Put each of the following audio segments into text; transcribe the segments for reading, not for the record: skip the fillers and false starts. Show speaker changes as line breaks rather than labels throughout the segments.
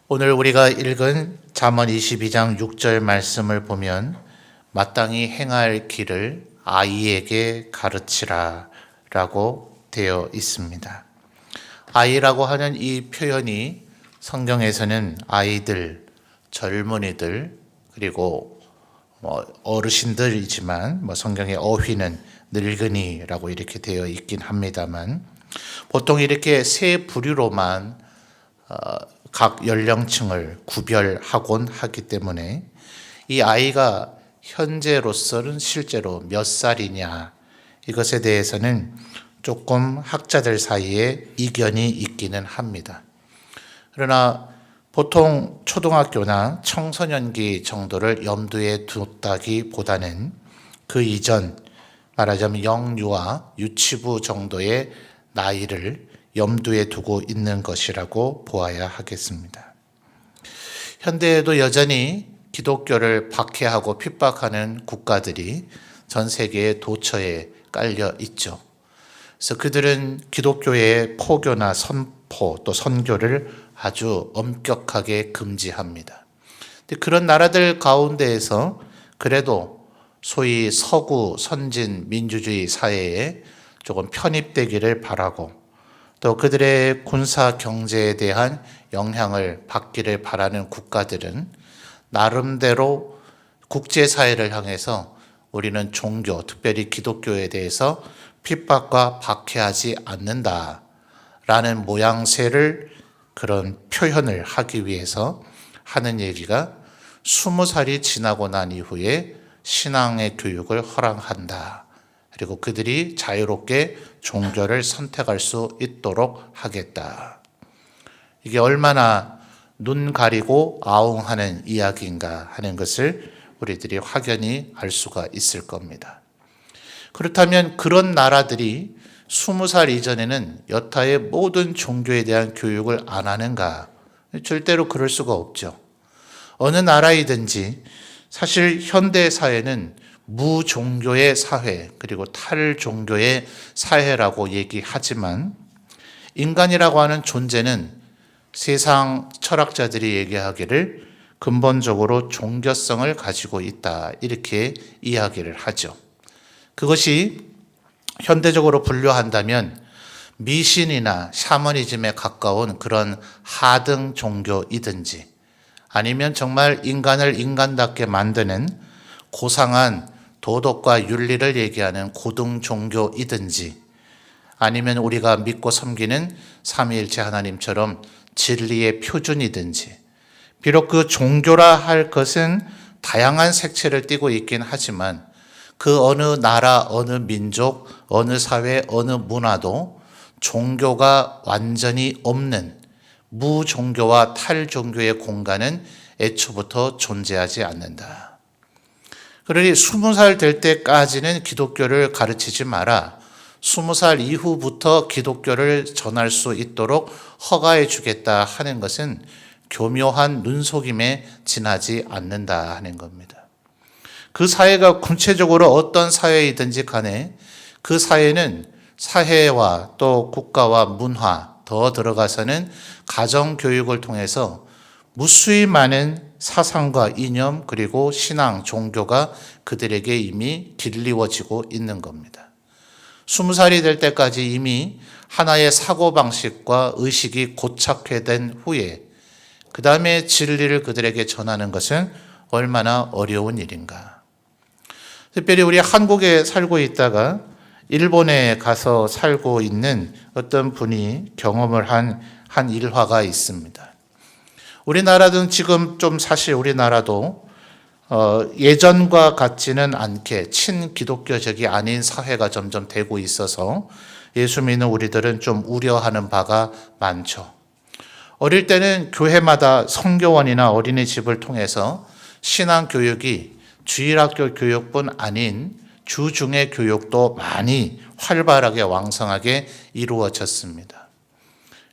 오늘 우리가 읽은 잠언 22장 6절 말씀을 보면 마땅히 행할 길을 아이에게 가르치라 라고 되어 있습니다. 아이라고 하는 이 표현이 성경에서는 아이들, 젊은이들, 그리고 어르신들이지만 성경의 어휘는 늙은이라고 이렇게 되어 있긴 합니다만 보통 이렇게 세 부류로만 각 연령층을 구별하곤 하기 때문에 이 아이가 현재로서는 실제로 몇 살이냐 이것에 대해서는 조금 학자들 사이에 이견이 있기는 합니다. 그러나 보통 초등학교나 청소년기 정도를 염두에 뒀다기보다는 그 이전 말하자면 영유아, 유치부 정도의 나이를 염두에 두고 있는 것이라고 보아야 하겠습니다. 현대에도 여전히 기독교를 박해하고 핍박하는 국가들이 전 세계의 도처에 깔려 있죠. 그래서 그들은 기독교의 포교나 선포 또 선교를 아주 엄격하게 금지합니다. 근데 그런 나라들 가운데에서 그래도 소위 서구 선진 민주주의 사회에 조금 편입되기를 바라고 또 그들의 군사 경제에 대한 영향을 받기를 바라는 국가들은 나름대로 국제사회를 향해서 우리는 종교, 특별히 기독교에 대해서 핍박과 박해하지 않는다라는 모양새를 그런 표현을 하기 위해서 하는 얘기가 20살이 지나고 난 이후에 신앙의 교육을 허락한다. 그리고 그들이 자유롭게 종교를 선택할 수 있도록 하겠다. 이게 얼마나 눈 가리고 아웅하는 이야기인가 하는 것을 우리들이 확연히 알 수가 있을 겁니다. 그렇다면 그런 나라들이 20살 이전에는 여타의 모든 종교에 대한 교육을 안 하는가? 절대로 그럴 수가 없죠. 어느 나라이든지 사실 현대 사회는 무종교의 사회 그리고 탈종교의 사회라고 얘기하지만 인간이라고 하는 존재는 세상 철학자들이 얘기하기를 근본적으로 종교성을 가지고 있다 이렇게 이야기를 하죠. 그것이 현대적으로 분류한다면 미신이나 샤머니즘에 가까운 그런 하등 종교이든지 아니면 정말 인간을 인간답게 만드는 고상한 도덕과 윤리를 얘기하는 고등 종교이든지 아니면 우리가 믿고 섬기는 삼위일체 하나님처럼 진리의 표준이든지 비록 그 종교라 할 것은 다양한 색채를 띠고 있긴 하지만 그 어느 나라, 어느 민족, 어느 사회, 어느 문화도 종교가 완전히 없는 무종교와 탈종교의 공간은 애초부터 존재하지 않는다. 그러니 20살 될 때까지는 기독교를 가르치지 마라. 20살 이후부터 기독교를 전할 수 있도록 허가해 주겠다 하는 것은 교묘한 눈속임에 지나지 않는다 하는 겁니다. 그 사회가 구체적으로 어떤 사회이든지 간에 그 사회는 사회와 또 국가와 문화 더 들어가서는 가정교육을 통해서 무수히 많은 사상과 이념 그리고 신앙, 종교가 그들에게 이미 길리워지고 있는 겁니다. 20살이 될 때까지 이미 하나의 사고방식과 의식이 고착화된 후에 그 다음에 진리를 그들에게 전하는 것은 얼마나 어려운 일인가. 특별히 우리 한국에 살고 있다가 일본에 가서 살고 있는 어떤 분이 경험을 한 일화가 있습니다. 우리나라는 지금 좀 사실 우리나라도 예전과 같지는 않게 친기독교적이 아닌 사회가 점점 되고 있어서 예수 믿는 우리들은 좀 우려하는 바가 많죠. 어릴 때는 교회마다 성교원이나 어린이집을 통해서 신앙교육이 주일학교 교육뿐 아닌 주중의 교육도 많이 활발하게 왕성하게 이루어졌습니다.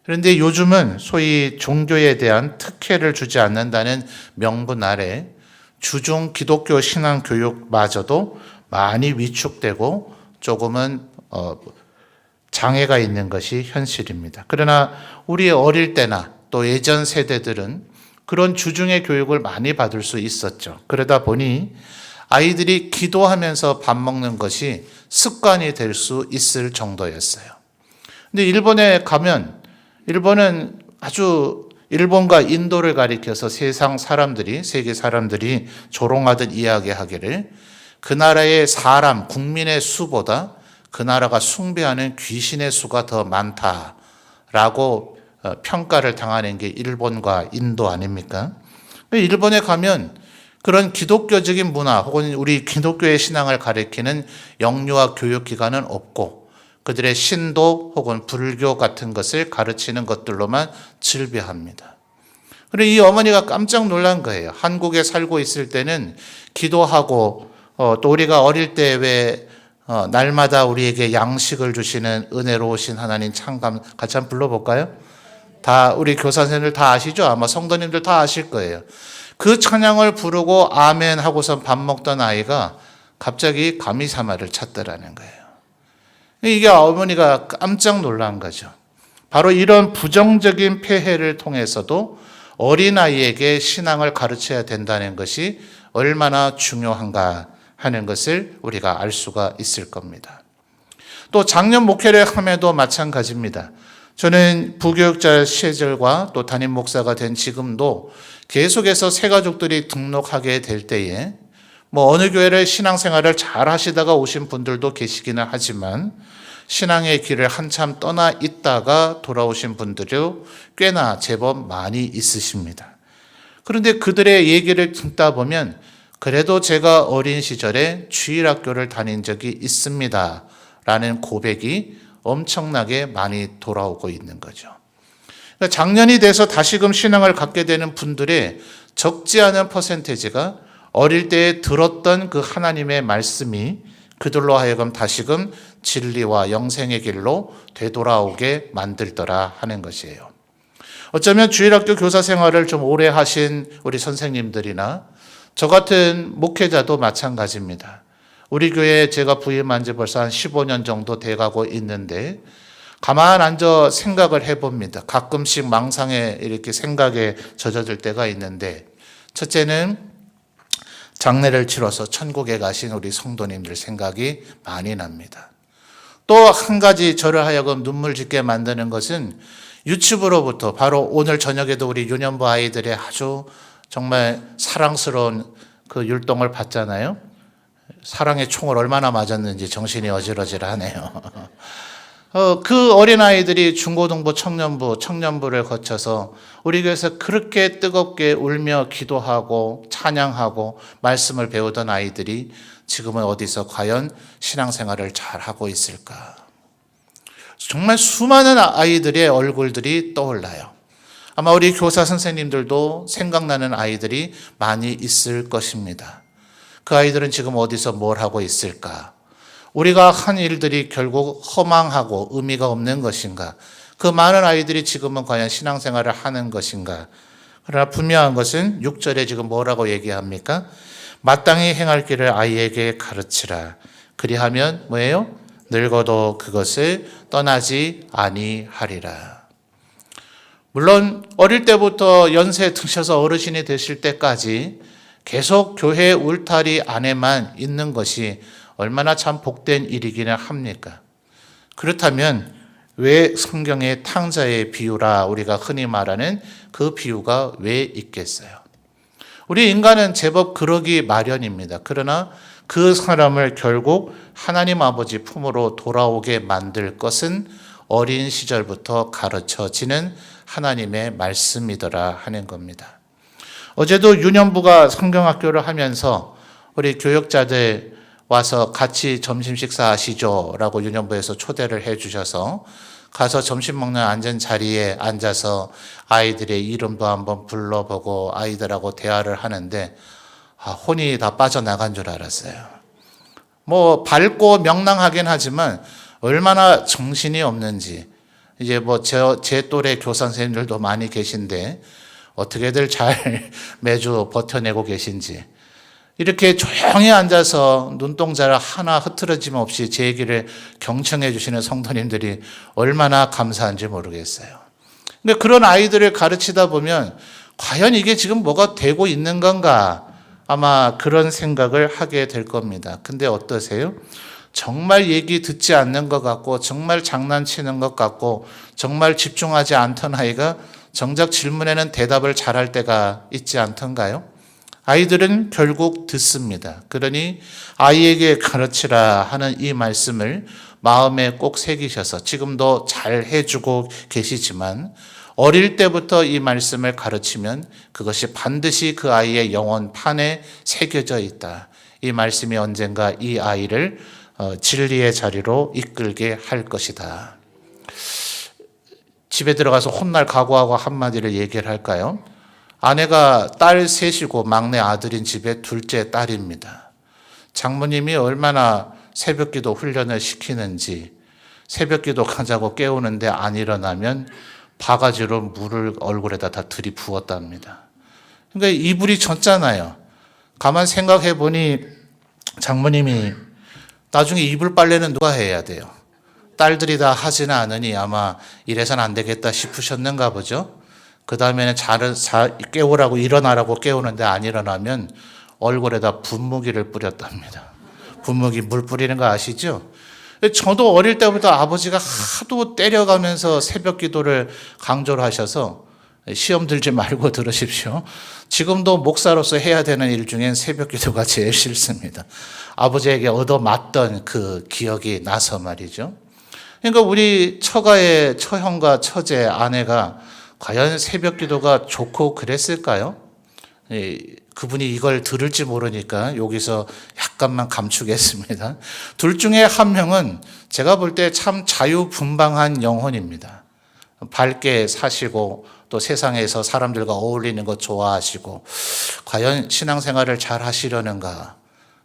그런데 요즘은 소위 종교에 대한 특혜를 주지 않는다는 명분 아래 주중 기독교 신앙 교육마저도 많이 위축되고 조금은 장애가 있는 것이 현실입니다. 그러나 우리 어릴 때나 또 예전 세대들은 그런 주중의 교육을 많이 받을 수 있었죠. 그러다 보니 아이들이 기도하면서 밥 먹는 것이 습관이 될 수 있을 정도였어요. 근데 일본에 가면 일본은 아주 일본과 인도를 가리켜서 세계 사람들이 조롱하듯 이야기하기를 그 나라의 사람, 국민의 수보다 그 나라가 숭배하는 귀신의 수가 더 많다라고 평가를 당하는 게 일본과 인도 아닙니까? 일본에 가면 그런 기독교적인 문화 혹은 우리 기독교의 신앙을 가리키는 영유아 교육기관은 없고 그들의 신도 혹은 불교 같은 것을 가르치는 것들로만 즐비합니다. 그리고 이 어머니가 깜짝 놀란 거예요. 한국에 살고 있을 때는 기도하고 또 우리가 어릴 때 왜 날마다 우리에게 양식을 주시는 은혜로우신 하나님 참감 같이 한번 불러볼까요? 다 우리 교사 선생님들 다 아시죠? 아마 성도님들 다 아실 거예요. 그 찬양을 부르고 아멘 하고서 밥 먹던 아이가 갑자기 가미사마를 찾더라는 거예요. 이게 어머니가 깜짝 놀란 거죠. 바로 이런 부정적인 폐해를 통해서도 어린아이에게 신앙을 가르쳐야 된다는 것이 얼마나 중요한가 하는 것을 우리가 알 수가 있을 겁니다. 또 작년 목회를 함에도 마찬가지입니다. 저는 부교육자 시절과 또 담임 목사가 된 지금도 계속해서 새가족들이 등록하게 될 때에 어느 교회를 신앙생활을 잘 하시다가 오신 분들도 계시기는 하지만 신앙의 길을 한참 떠나 있다가 돌아오신 분들도 꽤나 제법 많이 있으십니다. 그런데 그들의 얘기를 듣다 보면 그래도 제가 어린 시절에 주일학교를 다닌 적이 있습니다 라는 고백이 엄청나게 많이 돌아오고 있는 거죠. 그러니까 작년이 돼서 다시금 신앙을 갖게 되는 분들의 적지 않은 퍼센테이지가 어릴 때 들었던 그 하나님의 말씀이 그들로 하여금 다시금 진리와 영생의 길로 되돌아오게 만들더라 하는 것이에요. 어쩌면 주일학교 교사 생활을 좀 오래 하신 우리 선생님들이나 저 같은 목회자도 마찬가지입니다. 우리 교회에 제가 부임한 지 벌써 한 15년 정도 돼가고 있는데 가만 앉아 생각을 해봅니다. 가끔씩 망상에 이렇게 생각에 젖어들 때가 있는데 첫째는 장례를 치러서 천국에 가신 우리 성도님들 생각이 많이 납니다. 또 한 가지 저를 하여금 눈물 짓게 만드는 것은 유튜브로부터 바로 오늘 저녁에도 우리 유년부 아이들의 아주 정말 사랑스러운 그 율동을 봤잖아요. 사랑의 총을 얼마나 맞았는지 정신이 어질어질하네요. 그 어린아이들이 중고등부, 청년부를 거쳐서 우리 교회에서 그렇게 뜨겁게 울며 기도하고 찬양하고 말씀을 배우던 아이들이 지금은 어디서 과연 신앙생활을 잘하고 있을까? 정말 수많은 아이들의 얼굴들이 떠올라요. 아마 우리 교사 선생님들도 생각나는 아이들이 많이 있을 것입니다. 그 아이들은 지금 어디서 뭘 하고 있을까? 우리가 한 일들이 결국 허망하고 의미가 없는 것인가? 그 많은 아이들이 지금은 과연 신앙생활을 하는 것인가? 그러나 분명한 것은 6절에 지금 뭐라고 얘기합니까? 마땅히 행할 길을 아이에게 가르치라. 그리하면 뭐예요? 늙어도 그것을 떠나지 아니하리라. 물론 어릴 때부터 연세 드셔서 어르신이 되실 때까지 계속 교회 울타리 안에만 있는 것이 얼마나 참 복된 일이기는 합니까? 그렇다면 왜 성경에 탕자의 비유라 우리가 흔히 말하는 그 비유가 왜 있겠어요? 우리 인간은 제법 그러기 마련입니다. 그러나 그 사람을 결국 하나님 아버지 품으로 돌아오게 만들 것은 어린 시절부터 가르쳐지는 하나님의 말씀이더라 하는 겁니다. 어제도 유년부가 성경학교를 하면서 우리 교역자들 와서 같이 점심 식사하시죠 라고 유년부에서 초대를 해 주셔서 가서 점심 먹는 앉은 자리에 앉아서 아이들의 이름도 한번 불러보고 아이들하고 대화를 하는데 혼이 다 빠져나간 줄 알았어요. 밝고 명랑하긴 하지만 얼마나 정신이 없는지 이제 제 또래 교사 선생님들도 많이 계신데 어떻게들 잘 매주 버텨내고 계신지 이렇게 조용히 앉아서 눈동자를 하나 흐트러짐 없이 제 얘기를 경청해 주시는 성도님들이 얼마나 감사한지 모르겠어요. 근데 그런 아이들을 가르치다 보면 과연 이게 지금 뭐가 되고 있는 건가? 아마 그런 생각을 하게 될 겁니다. 근데 어떠세요? 정말 얘기 듣지 않는 것 같고, 정말 장난치는 것 같고, 정말 집중하지 않던 아이가 정작 질문에는 대답을 잘할 때가 있지 않던가요? 아이들은 결국 듣습니다. 그러니 아이에게 가르치라 하는 이 말씀을 마음에 꼭 새기셔서 지금도 잘 해주고 계시지만 어릴 때부터 이 말씀을 가르치면 그것이 반드시 그 아이의 영혼판에 새겨져 있다. 이 말씀이 언젠가 이 아이를 진리의 자리로 이끌게 할 것이다. 집에 들어가서 혼날 각오하고 한마디를 얘기를 할까요? 아내가 딸 셋이고 막내 아들인 집에 둘째 딸입니다. 장모님이 얼마나 새벽기도 훈련을 시키는지 새벽기도 가자고 깨우는데 안 일어나면 바가지로 물을 얼굴에다 다 들이부었답니다. 그러니까 이불이 젖잖아요. 가만 생각해 보니 장모님이 나중에 이불 빨래는 누가 해야 돼요? 딸들이 다 하지는 않으니 아마 이래서는 안 되겠다 싶으셨는가 보죠. 그 다음에는 깨우라고 일어나라고 깨우는데 안 일어나면 얼굴에다 분무기를 뿌렸답니다. 분무기 물 뿌리는 거 아시죠? 저도 어릴 때부터 아버지가 하도 때려가면서 새벽 기도를 강조를 하셔서 시험 들지 말고 들으십시오. 지금도 목사로서 해야 되는 일 중엔 새벽 기도가 제일 싫습니다. 아버지에게 얻어맞던 그 기억이 나서 말이죠. 그러니까 우리 처가의 처형과 처제 아내가 과연 새벽 기도가 좋고 그랬을까요? 그분이 이걸 들을지 모르니까 여기서 약간만 감추겠습니다. 둘 중에 한 명은 제가 볼 때 참 자유분방한 영혼입니다. 밝게 사시고 또 세상에서 사람들과 어울리는 것 좋아하시고 과연 신앙생활을 잘 하시려는가.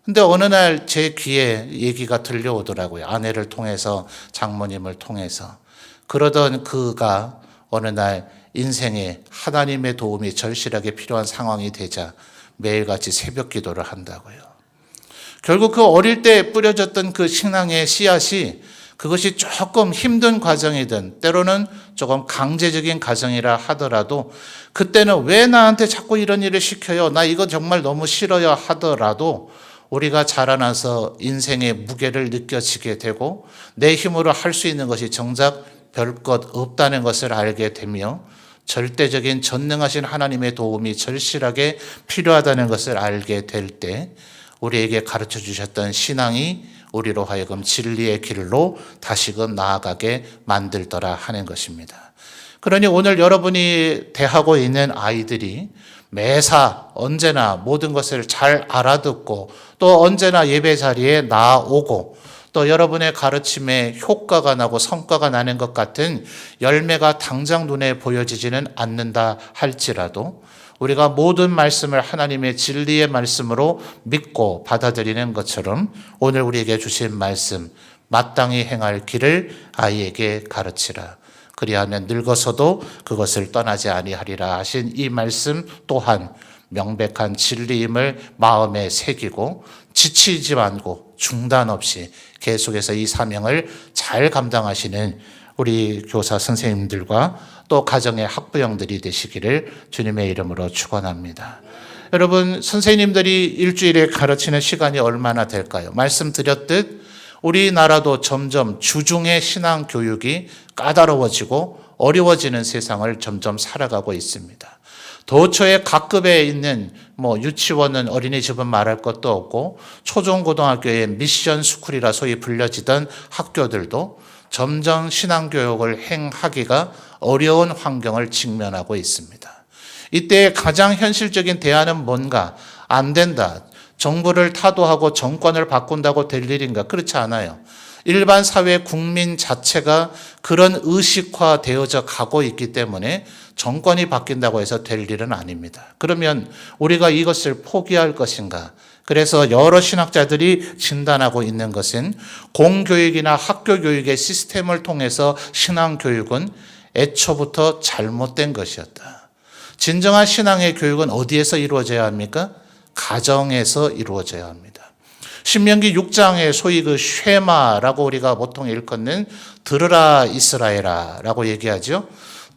근데 어느 날 제 귀에 얘기가 들려오더라고요. 아내를 통해서, 장모님을 통해서. 그러던 그가 어느 날 인생에 하나님의 도움이 절실하게 필요한 상황이 되자 매일같이 새벽 기도를 한다고요. 결국 그 어릴 때 뿌려졌던 그 신앙의 씨앗이 그것이 조금 힘든 과정이든 때로는 조금 강제적인 과정이라 하더라도 그때는 왜 나한테 자꾸 이런 일을 시켜요? 나 이거 정말 너무 싫어요 하더라도 우리가 자라나서 인생의 무게를 느껴지게 되고 내 힘으로 할 수 있는 것이 정작 별것 없다는 것을 알게 되며 절대적인 전능하신 하나님의 도움이 절실하게 필요하다는 것을 알게 될 때 우리에게 가르쳐 주셨던 신앙이 우리로 하여금 진리의 길로 다시금 나아가게 만들더라 하는 것입니다. 그러니 오늘 여러분이 대하고 있는 아이들이 매사 언제나 모든 것을 잘 알아듣고 또 언제나 예배 자리에 나오고 또 여러분의 가르침에 효과가 나고 성과가 나는 것 같은 열매가 당장 눈에 보여지지는 않는다 할지라도 우리가 모든 말씀을 하나님의 진리의 말씀으로 믿고 받아들이는 것처럼 오늘 우리에게 주신 말씀 마땅히 행할 길을 아이에게 가르치라. 그리하면 늙어서도 그것을 떠나지 아니하리라 하신 이 말씀 또한 명백한 진리임을 마음에 새기고 지치지 말고 중단 없이 계속해서 이 사명을 잘 감당하시는 우리 교사 선생님들과 또 가정의 학부형들이 되시기를 주님의 이름으로 축원합니다. 여러분, 선생님들이 일주일에 가르치는 시간이 얼마나 될까요? 말씀드렸듯 우리나라도 점점 주중의 신앙 교육이 까다로워지고 어려워지는 세상을 점점 살아가고 있습니다. 도처에 각급에 있는 유치원은 어린이집은 말할 것도 없고 초중고등학교의 미션 스쿨이라 소위 불려지던 학교들도 점점 신앙교육을 행하기가 어려운 환경을 직면하고 있습니다. 이때 가장 현실적인 대안은 뭔가? 안 된다. 정부를 타도하고 정권을 바꾼다고 될 일인가? 그렇지 않아요. 일반 사회 국민 자체가 그런 의식화되어져 가고 있기 때문에 정권이 바뀐다고 해서 될 일은 아닙니다. 그러면 우리가 이것을 포기할 것인가? 그래서 여러 신학자들이 진단하고 있는 것은 공교육이나 학교 교육의 시스템을 통해서 신앙교육은 애초부터 잘못된 것이었다. 진정한 신앙의 교육은 어디에서 이루어져야 합니까? 가정에서 이루어져야 합니다. 신명기 6장에 소위 그 쉐마라고 우리가 보통 일컫는 들으라 이스라엘아 라고 얘기하죠.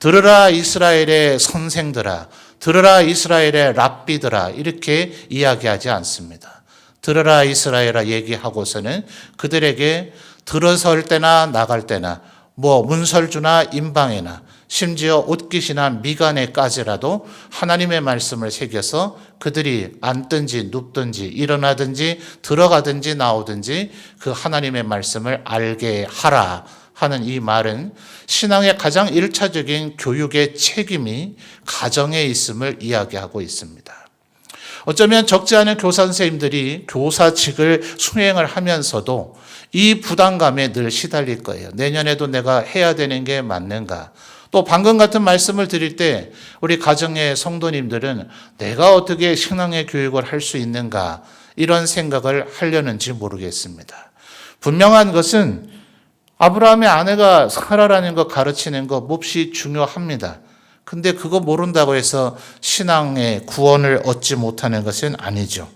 들으라 이스라엘의 선생들아, 들으라 이스라엘의 랍비들아 이렇게 이야기하지 않습니다. 들으라 이스라엘아 얘기하고서는 그들에게 들어설 때나 나갈 때나 문설주나 임방에나 심지어 옷깃이나 미간에까지라도 하나님의 말씀을 새겨서 그들이 앉든지 눕든지 일어나든지 들어가든지 나오든지 그 하나님의 말씀을 알게 하라 하는 이 말은 신앙의 가장 1차적인 교육의 책임이 가정에 있음을 이야기하고 있습니다. 어쩌면 적지 않은 교사 선생님들이 교사직을 수행을 하면서도 이 부담감에 늘 시달릴 거예요. 내년에도 내가 해야 되는 게 맞는가? 또 방금 같은 말씀을 드릴 때 우리 가정의 성도님들은 내가 어떻게 신앙의 교육을 할 수 있는가? 이런 생각을 하려는지 모르겠습니다. 분명한 것은 아브라함의 아내가 사라라는 거 가르치는 거 몹시 중요합니다. 근데 그거 모른다고 해서 신앙의 구원을 얻지 못하는 것은 아니죠.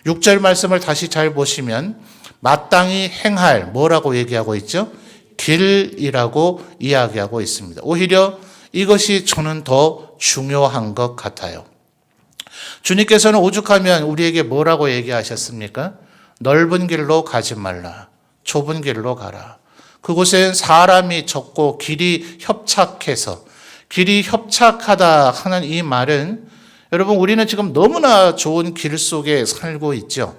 6절 말씀을 다시 잘 보시면 마땅히 행할 뭐라고 얘기하고 있죠? 길이라고 이야기하고 있습니다. 오히려 이것이 저는 더 중요한 것 같아요. 주님께서는 오죽하면 우리에게 뭐라고 얘기하셨습니까? 넓은 길로 가지 말라. 좁은 길로 가라. 그곳엔 사람이 적고 길이 협착해서 길이 협착하다 하는 이 말은 여러분 우리는 지금 너무나 좋은 길 속에 살고 있죠.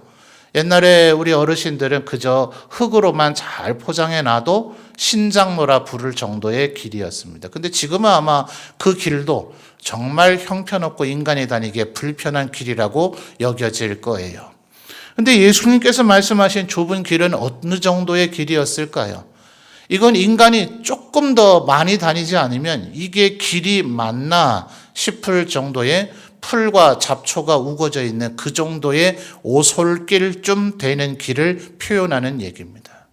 옛날에 우리 어르신들은 그저 흙으로만 잘 포장해 놔도 신장로라 부를 정도의 길이었습니다. 근데 지금은 아마 그 길도 정말 형편없고 인간이 다니기에 불편한 길이라고 여겨질 거예요. 근데 예수님께서 말씀하신 좁은 길은 어느 정도의 길이었을까요? 이건 인간이 조금 더 많이 다니지 않으면 이게 길이 맞나 싶을 정도의 풀과 잡초가 우거져 있는 그 정도의 오솔길쯤 되는 길을 표현하는 얘기입니다.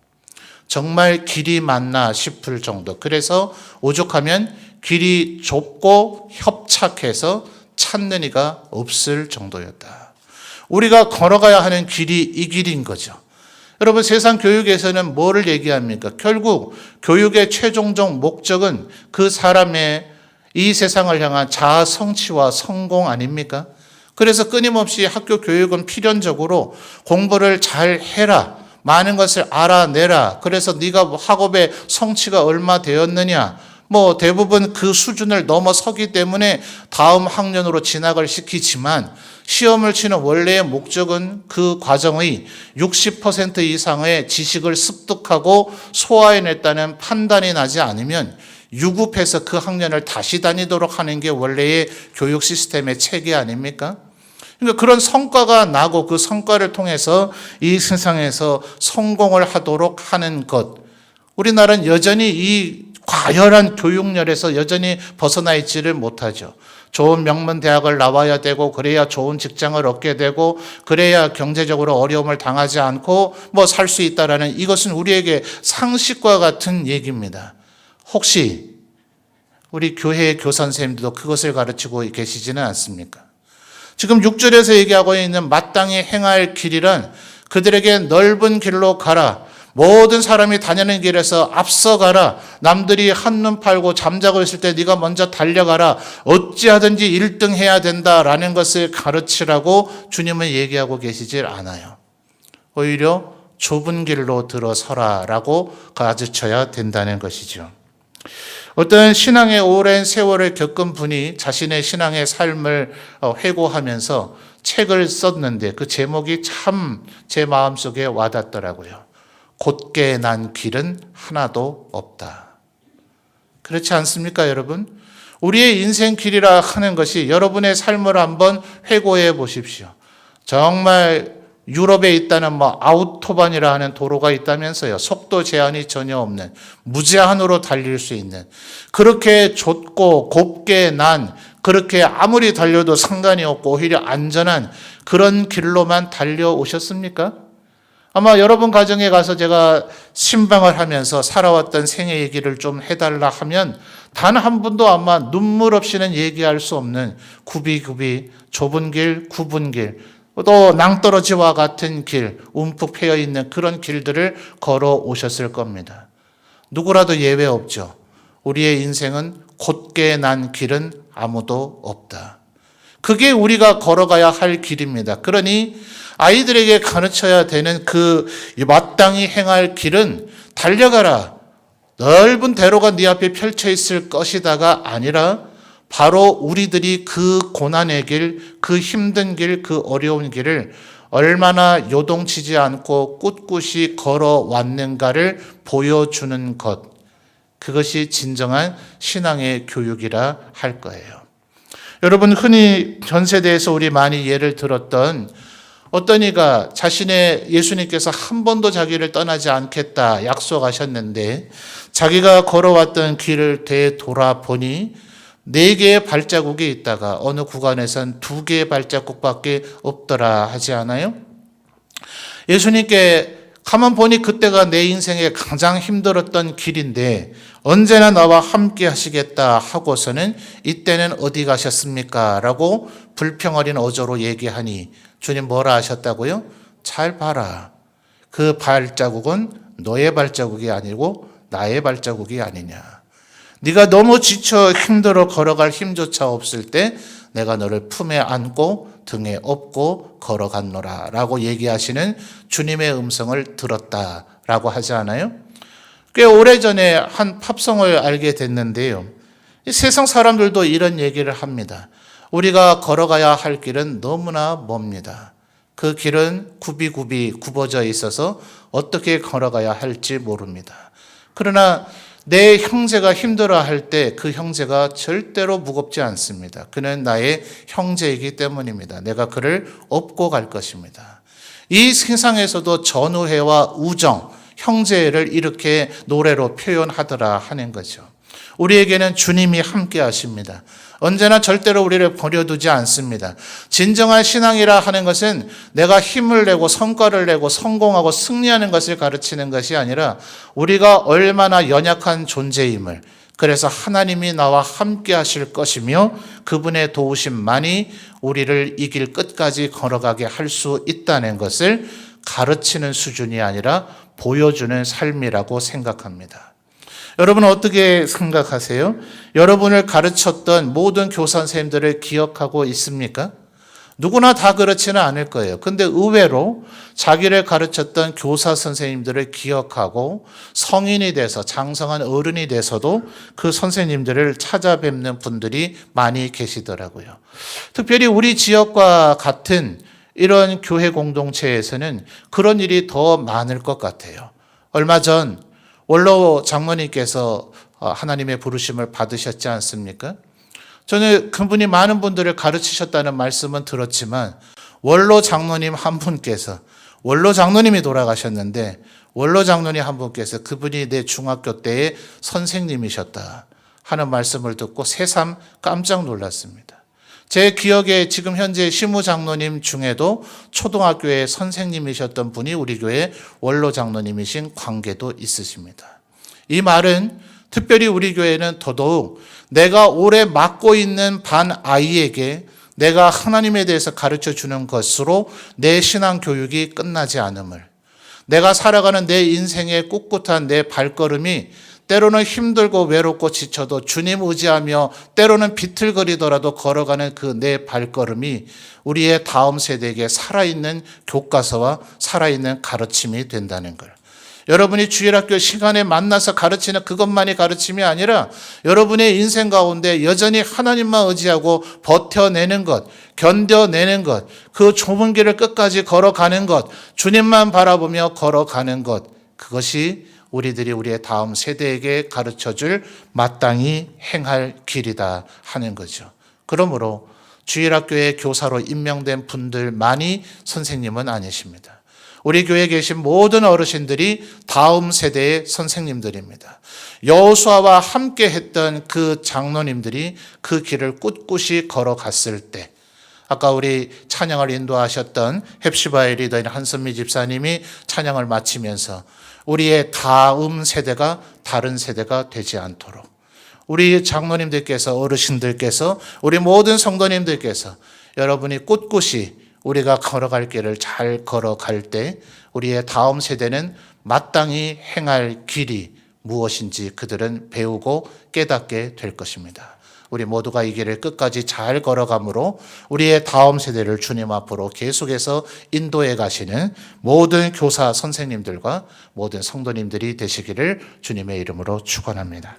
정말 길이 맞나 싶을 정도. 그래서 오죽하면 길이 좁고 협착해서 찾는 이가 없을 정도였다. 우리가 걸어가야 하는 길이 이 길인 거죠. 여러분 세상 교육에서는 뭐를 얘기합니까? 결국 교육의 최종적 목적은 그 사람의 이 세상을 향한 자아 성취와 성공 아닙니까? 그래서 끊임없이 학교 교육은 필연적으로 공부를 잘 해라. 많은 것을 알아내라. 그래서 네가 학업의 성취가 얼마 되었느냐. 대부분 그 수준을 넘어서기 때문에 다음 학년으로 진학을 시키지만 시험을 치는 원래의 목적은 그 과정의 60% 이상의 지식을 습득하고 소화해냈다는 판단이 나지 않으면 유급해서 그 학년을 다시 다니도록 하는 게 원래의 교육 시스템의 체계 아닙니까? 그러니까 그런 성과가 나고 그 성과를 통해서 이 세상에서 성공을 하도록 하는 것. 우리나라는 여전히 이 과열한 교육열에서 여전히 벗어나 있지를 못하죠. 좋은 명문 대학을 나와야 되고 그래야 좋은 직장을 얻게 되고 그래야 경제적으로 어려움을 당하지 않고 살 수 있다라는 이것은 우리에게 상식과 같은 얘기입니다. 혹시 우리 교회의 교사 선생님들도 그것을 가르치고 계시지는 않습니까? 지금 6절에서 얘기하고 있는 마땅히 행할 길이란 그들에게 넓은 길로 가라. 모든 사람이 다니는 길에서 앞서가라. 남들이 한눈 팔고 잠자고 있을 때 네가 먼저 달려가라. 어찌하든지 1등 해야 된다라는 것을 가르치라고 주님은 얘기하고 계시질 않아요. 오히려 좁은 길로 들어서라라고 가르쳐야 된다는 것이죠. 어떤 신앙의 오랜 세월을 겪은 분이 자신의 신앙의 삶을 회고하면서 책을 썼는데 그 제목이 참 제 마음속에 와닿더라고요. 곧게 난 길은 하나도 없다. 그렇지 않습니까, 여러분? 우리의 인생 길이라 하는 것이 여러분의 삶을 한번 회고해 보십시오. 정말 유럽에 있다는 아우토반이라 하는 도로가 있다면서요. 속도 제한이 전혀 없는 무제한으로 달릴 수 있는 그렇게 좁고 곱게 난 그렇게 아무리 달려도 상관이 없고 오히려 안전한 그런 길로만 달려오셨습니까? 아마 여러분 가정에 가서 제가 신방을 하면서 살아왔던 생애 얘기를 좀 해달라 하면 단 한 분도 아마 눈물 없이는 얘기할 수 없는 굽이굽이 좁은 길, 굽은 길, 또 낭떠러지와 같은 길, 움푹 패여 있는 그런 길들을 걸어 오셨을 겁니다. 누구라도 예외 없죠. 우리의 인생은 곧게 난 길은 아무도 없다. 그게 우리가 걸어가야 할 길입니다. 그러니 아이들에게 가르쳐야 되는 그 마땅히 행할 길은 달려가라. 넓은 대로가 네 앞에 펼쳐 있을 것이다가 아니라 바로 우리들이 그 고난의 길, 그 힘든 길, 그 어려운 길을 얼마나 요동치지 않고 꿋꿋이 걸어왔는가를 보여주는 것. 그것이 진정한 신앙의 교육이라 할 거예요. 여러분, 흔히 전 세대에서 우리 많이 예를 들었던 어떤 이가 자신의 예수님께서 한 번도 자기를 떠나지 않겠다 약속하셨는데 자기가 걸어왔던 길을 되돌아보니 4개의 발자국이 있다가 어느 구간에선 2개의 발자국밖에 없더라 하지 않아요? 예수님께 가만 보니 그때가 내 인생에 가장 힘들었던 길인데 언제나 나와 함께 하시겠다 하고서는 이때는 어디 가셨습니까? 라고 불평어린 어조로 얘기하니 주님 뭐라 하셨다고요? 잘 봐라. 그 발자국은 너의 발자국이 아니고 나의 발자국이 아니냐. 네가 너무 지쳐 힘들어 걸어갈 힘조차 없을 때 내가 너를 품에 안고 등에 업고 걸어갔노라 라고 얘기하시는 주님의 음성을 들었다라고 하지 않아요? 꽤 오래전에 한 팝송을 알게 됐는데요. 세상 사람들도 이런 얘기를 합니다. 우리가 걸어가야 할 길은 너무나 멉니다. 그 길은 굽이굽이 굽어져 있어서 어떻게 걸어가야 할지 모릅니다. 그러나 내 형제가 힘들어할 때 그 형제가 절대로 무겁지 않습니다. 그는 나의 형제이기 때문입니다. 내가 그를 업고 갈 것입니다. 이 세상에서도 전우회와 우정, 형제를 이렇게 노래로 표현하더라 하는 거죠. 우리에게는 주님이 함께 하십니다. 언제나 절대로 우리를 버려두지 않습니다. 진정한 신앙이라 하는 것은 내가 힘을 내고 성과를 내고 성공하고 승리하는 것을 가르치는 것이 아니라 우리가 얼마나 연약한 존재임을, 그래서 하나님이 나와 함께 하실 것이며 그분의 도우심만이 우리를 이 길 끝까지 걸어가게 할 수 있다는 것을 가르치는 수준이 아니라 보여주는 삶이라고 생각합니다. 여러분은 어떻게 생각하세요? 여러분을 가르쳤던 모든 교사 선생님들을 기억하고 있습니까? 누구나 다 그렇지는 않을 거예요. 근데 의외로 자기를 가르쳤던 교사 선생님들을 기억하고 성인이 돼서 장성한 어른이 돼서도 그 선생님들을 찾아뵙는 분들이 많이 계시더라고요. 특별히 우리 지역과 같은 이런 교회 공동체에서는 그런 일이 더 많을 것 같아요. 얼마 전 원로 장모님께서 하나님의 부르심을 받으셨지 않습니까? 저는 그분이 많은 분들을 가르치셨다는 말씀은 들었지만 원로 장로님 한 분께서, 원로 장로님이 돌아가셨는데 원로 장로님 한 분께서 그분이 내 중학교 때의 선생님이셨다 하는 말씀을 듣고 새삼 깜짝 놀랐습니다. 제 기억에 지금 현재 시무 장로님 중에도 초등학교의 선생님이셨던 분이 우리 교회 원로 장로님이신 관계도 있으십니다. 이 말은 특별히 우리 교회는 더더욱 내가 오래 맡고 있는 반 아이에게 내가 하나님에 대해서 가르쳐 주는 것으로 내 신앙 교육이 끝나지 않음을, 내가 살아가는 내 인생의 꿋꿋한 내 발걸음이 때로는 힘들고 외롭고 지쳐도 주님 의지하며 때로는 비틀거리더라도 걸어가는 그 내 발걸음이 우리의 다음 세대에게 살아있는 교과서와 살아있는 가르침이 된다는 걸. 여러분이 주일학교 시간에 만나서 가르치는 그것만이 가르침이 아니라 여러분의 인생 가운데 여전히 하나님만 의지하고 버텨내는 것, 견뎌내는 것, 그 좁은 길을 끝까지 걸어가는 것, 주님만 바라보며 걸어가는 것, 그것이 우리들이 우리의 다음 세대에게 가르쳐줄 마땅히 행할 길이다 하는 거죠. 그러므로 주일학교의 교사로 임명된 분들만이 선생님은 아니십니다. 우리 교회에 계신 모든 어르신들이 다음 세대의 선생님들입니다. 여호수아와 함께 했던 그 장로님들이 그 길을 꿋꿋이 걸어갔을 때, 아까 우리 찬양을 인도하셨던 헵시바의 리더인 한선미 집사님이 찬양을 마치면서 우리의 다음 세대가 다른 세대가 되지 않도록 우리 장로님들께서, 어르신들께서, 우리 모든 성도님들께서 여러분이 꿋꿋이 우리가 걸어갈 길을 잘 걸어갈 때 우리의 다음 세대는 마땅히 행할 길이 무엇인지 그들은 배우고 깨닫게 될 것입니다. 우리 모두가 이 길을 끝까지 잘 걸어가므로 우리의 다음 세대를 주님 앞으로 계속해서 인도해 가시는 모든 교사 선생님들과 모든 성도님들이 되시기를 주님의 이름으로 축원합니다.